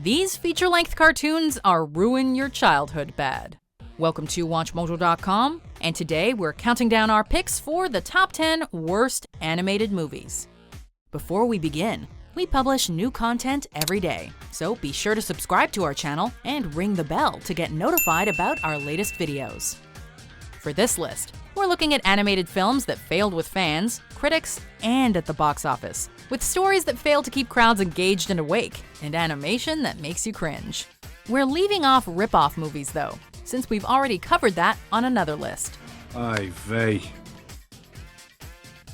These feature-length cartoons are ruin your childhood bad. Welcome to WatchMojo.com, and today we're counting down our picks for the top 10 worst animated movies. Before we begin, we publish new content every day, so be sure to subscribe to our channel and ring the bell to get notified about our latest videos. For this list, we're looking at animated films that failed with fans, critics, and at the box office, with stories that fail to keep crowds engaged and awake, and animation that makes you cringe. We're leaving off rip-off movies though, since we've already covered that on another list. Ay vey.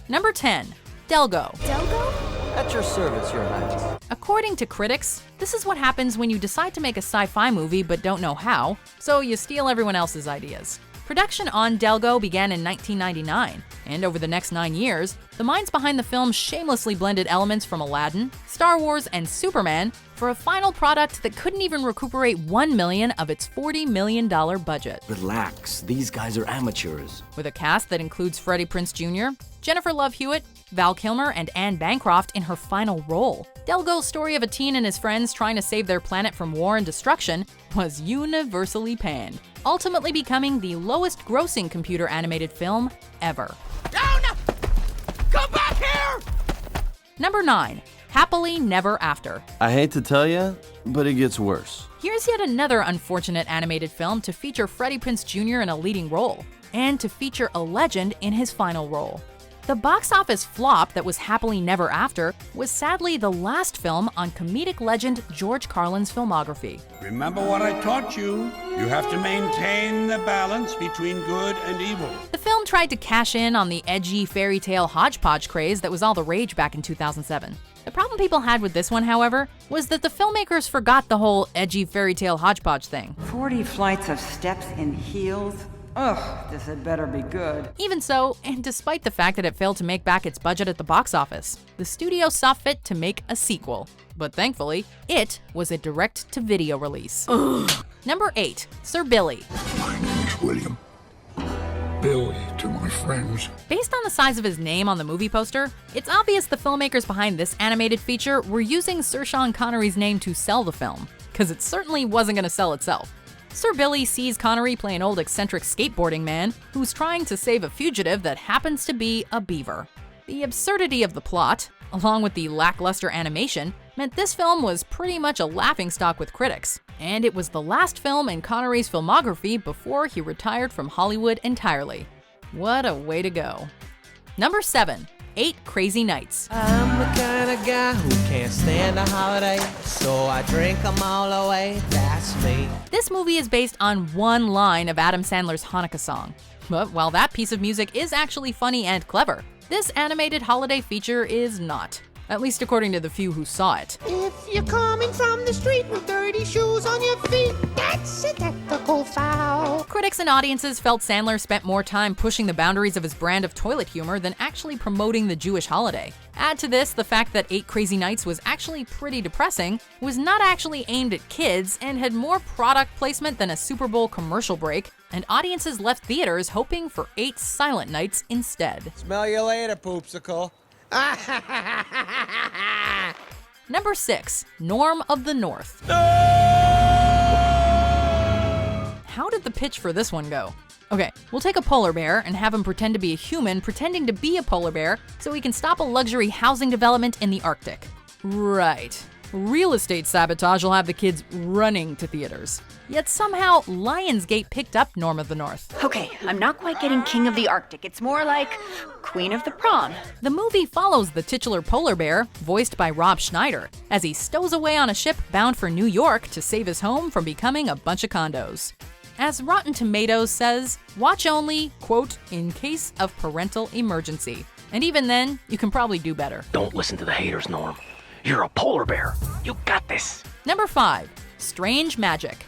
Number 10. Delgo. Delgo? At your service, Your Highness. According to critics, this is what happens when you decide to make a sci-fi movie but don't know how, so you steal everyone else's ideas. Production on Delgo began in 1999, and over the next 9 years, the minds behind the film shamelessly blended elements from Aladdin, Star Wars, and Superman for a final product that couldn't even recuperate $1 million of its $40 million budget. Relax, these guys are amateurs. With a cast that includes Freddie Prinze Jr., Jennifer Love Hewitt, Val Kilmer, and Anne Bancroft in her final role, Delgo's story of a teen and his friends trying to save their planet from war and destruction was universally panned, ultimately becoming the lowest-grossing computer-animated film ever. Oh, no! Come back here! Number 9. Happily Never After. I hate to tell you, but it gets worse. Here's yet another unfortunate animated film to feature Freddie Prinze Jr. in a leading role, and to feature a legend in his final role. The box office flop that was Happily Never After was sadly the last film on comedic legend George Carlin's filmography. Remember what I taught you. You have to maintain the balance between good and evil. The film tried to cash in on the edgy fairy tale hodgepodge craze that was all the rage back in 2007. The problem people had with this one, however, was that the filmmakers forgot the whole edgy fairy tale hodgepodge thing. 40 flights of steps in heels? Ugh, this had better be good. Even so, and despite the fact that it failed to make back its budget at the box office, the studio saw fit to make a sequel. But thankfully, it was a direct-to-video release. Number 8. Sir Billi. My name's William. Billy to my friends. Based on the size of his name on the movie poster, it's obvious the filmmakers behind this animated feature were using Sir Sean Connery's name to sell the film, because it certainly wasn't going to sell itself. Sir Billi sees Connery play an old eccentric skateboarding man who's trying to save a fugitive that happens to be a beaver. The absurdity of the plot, along with the lackluster animation, meant this film was pretty much a laughingstock with critics, and it was the last film in Connery's filmography before he retired from Hollywood entirely. What a way to go. Number 7. 8 Crazy Nights. I'm the kind of guy who can't stand a holiday, so I drink them all away, that's me. This movie is based on one line of Adam Sandler's Hanukkah song. But while that piece of music is actually funny and clever, this animated holiday feature is not. At least according to the few who saw it. If you're coming from the street with dirty shoes on your feet, that's an ethical foul. Critics and audiences felt Sandler spent more time pushing the boundaries of his brand of toilet humor than actually promoting the Jewish holiday. Add to this the fact that 8 Crazy Nights was actually pretty depressing, was not actually aimed at kids, and had more product placement than a Super Bowl commercial break, and audiences left theaters hoping for 8 Silent Nights instead. Smell you later, poopsicle. Number 6. Norm of the North. How did the pitch for this one go? Okay, we'll take a polar bear and have him pretend to be a human pretending to be a polar bear so he can stop a luxury housing development in the Arctic. Right. Real estate sabotage will have the kids running to theaters. Yet somehow, Lionsgate picked up Norm of the North. Okay, I'm not quite getting King of the Arctic. It's more like Queen of the Prom. The movie follows the titular polar bear, voiced by Rob Schneider, as he stows away on a ship bound for New York to save his home from becoming a bunch of condos. As Rotten Tomatoes says, watch only, quote, in case of parental emergency. And even then, you can probably do better. Don't listen to the haters, Norm. You're a polar bear. You got this. Number 5. Strange Magic.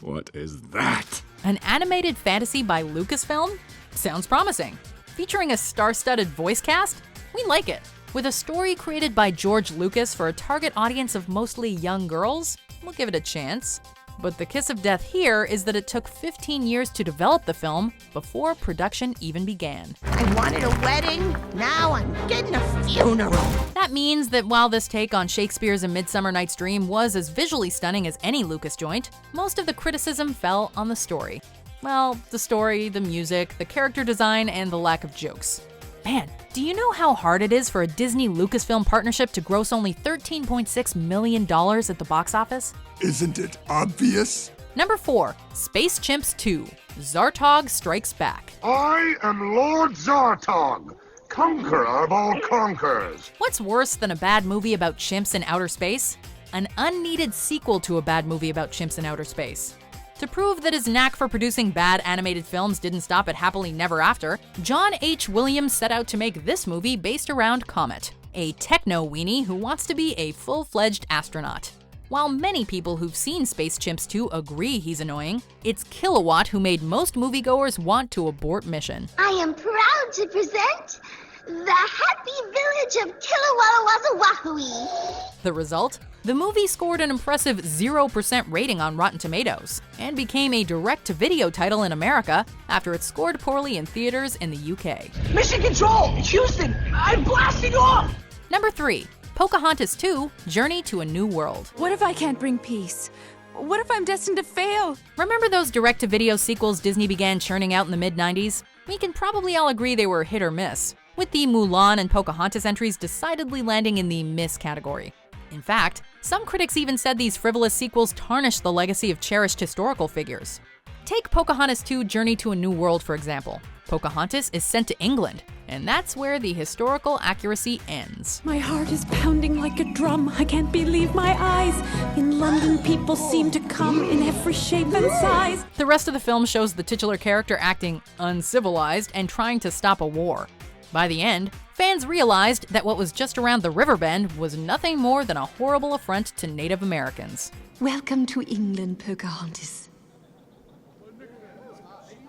What is that? An animated fantasy by Lucasfilm? Sounds promising. Featuring a star-studded voice cast? We like it. With a story created by George Lucas for a target audience of mostly young girls? We'll give it a chance. But the kiss of death here is that it took 15 years to develop the film before production even began. I wanted a wedding, now I'm getting a funeral. That means that while this take on Shakespeare's A Midsummer Night's Dream was as visually stunning as any Lucas joint, most of the criticism fell on the story. Well, the story, the music, the character design, and the lack of jokes. Man, do you know how hard it is for a Disney-Lucasfilm partnership to gross only $13.6 million at the box office? Isn't it obvious? Number 4, Space Chimps 2, Zartog Strikes Back. I am Lord Zartog, conqueror of all conquerors. What's worse than a bad movie about chimps in outer space? An unneeded sequel to a bad movie about chimps in outer space. To prove that his knack for producing bad animated films didn't stop at Happily Never After, John H. Williams set out to make this movie based around Comet, a techno-weenie who wants to be a full-fledged astronaut. While many people who've seen Space Chimps 2 agree he's annoying, it's Kilowatt who made most moviegoers want to abort mission. I am proud to present the happy village of Kilauea-Wazawahui. The result? The movie scored an impressive 0% rating on Rotten Tomatoes and became a direct-to-video title in America after it scored poorly in theaters in the UK. Mission Control! Houston! I'm blasting off! Number 3, Pocahontas 2, Journey to a New World. What if I can't bring peace? What if I'm destined to fail? Remember those direct-to-video sequels Disney began churning out in the mid-90s? We can probably all agree they were hit or miss, with the Mulan and Pocahontas entries decidedly landing in the miss category. In fact, some critics even said these frivolous sequels tarnished the legacy of cherished historical figures. Take Pocahontas 2 Journey to a New World, for example. Pocahontas is sent to England, and that's where the historical accuracy ends. My heart is pounding like a drum. I can't believe my eyes. In London, people seem to come in every shape and size. The rest of the film shows the titular character acting uncivilized and trying to stop a war. By the end, fans realized that what was just around the river bend was nothing more than a horrible affront to Native Americans. Welcome to England, Pocahontas.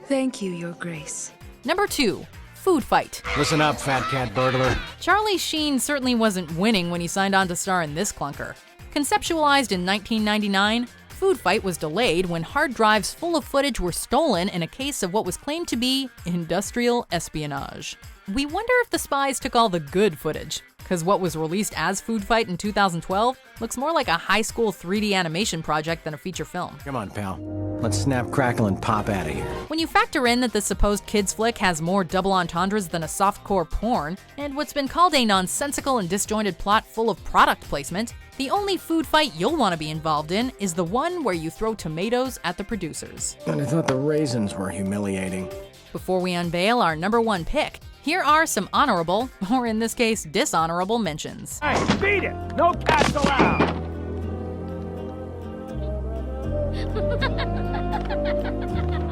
Thank you, Your Grace. Number 2, Foodfight. Listen up, fat cat burglar. Charlie Sheen certainly wasn't winning when he signed on to star in this clunker. Conceptualized in 1999, Foodfight was delayed when hard drives full of footage were stolen in a case of what was claimed to be industrial espionage. We wonder if the spies took all the good footage, because what was released as Foodfight in 2012 looks more like a high school 3D animation project than a feature film. Come on, pal. Let's snap, crackle, and pop out of here. When you factor in that the supposed kids flick has more double entendres than a softcore porn, and what's been called a nonsensical and disjointed plot full of product placement, the only food fight you'll want to be involved in is the one where you throw tomatoes at the producers. And I thought the raisins were humiliating. Before we unveil our number 1 pick, here are some honorable, or in this case, dishonorable mentions. Hey, beat it! No cats allowed!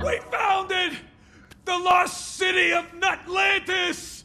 We found it! The lost city of Nutlantis!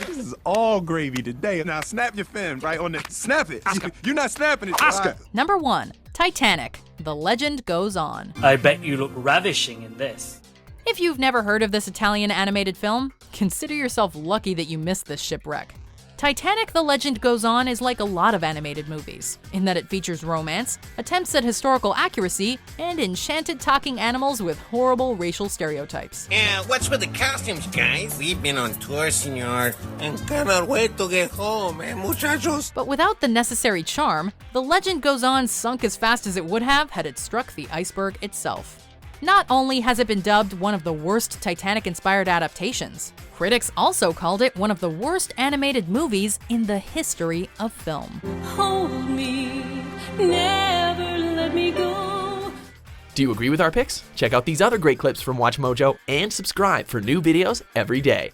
This is all gravy today. Now snap your fin right on it. Snap it. You're not snapping it. Oscar. Number 1, Titanic, The Legend Goes On. I bet you look ravishing in this. If you've never heard of this Italian animated film, consider yourself lucky that you missed this shipwreck. Titanic: The Legend Goes On is like a lot of animated movies, in that it features romance, attempts at historical accuracy, and enchanted talking animals with horrible racial stereotypes. Yeah, what's with the costumes, guys? We've been on tour, senor, and cannot wait to get home, muchachos. But without the necessary charm, The Legend Goes On sunk as fast as it would have had it struck the iceberg itself. Not only has it been dubbed one of the worst Titanic-inspired adaptations, critics also called it one of the worst animated movies in the history of film. Hold me, never let me go. Do you agree with our picks? Check out these other great clips from WatchMojo and subscribe for new videos every day.